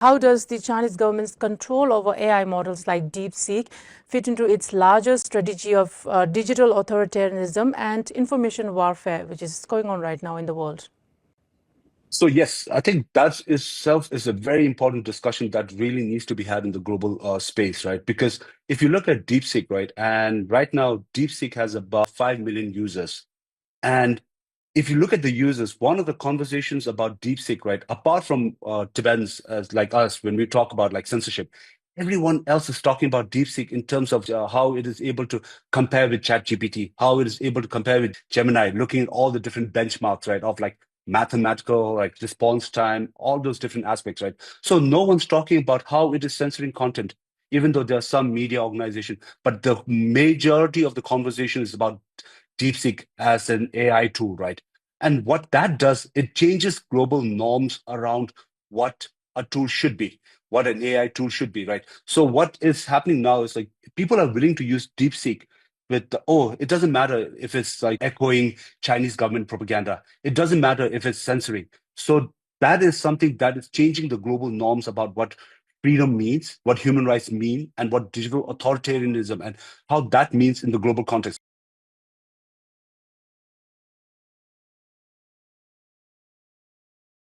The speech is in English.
How does the Chinese government's control over AI models like DeepSeek fit into its larger strategy of digital authoritarianism and information warfare, which is going on right now in the world? So yes, I think that itself is a very important discussion that really needs to be had in the global space, right? Because if you look at DeepSeek, right, and right now DeepSeek has about 5 million users. And if you look at the users, one of the conversations about DeepSeek, right, apart from Tibetans as like us, when we talk about like censorship, everyone else is talking about DeepSeek in terms of how it is able to compare with ChatGPT, how it is able to compare with Gemini, looking at all the different benchmarks, right, of like mathematical, like response time, all those different aspects, right? So no one's talking about how it is censoring content, even though there are some media organization, but the majority of the conversation is about DeepSeek as an AI tool, right? And what that does, it changes global norms around what a tool should be, what an AI tool should be, right? So what is happening now is like people are willing to use DeepSeek with it doesn't matter if it's like echoing Chinese government propaganda. It doesn't matter if it's censoring. So that is something that is changing the global norms about what freedom means, what human rights mean, and what digital authoritarianism and how that means in the global context.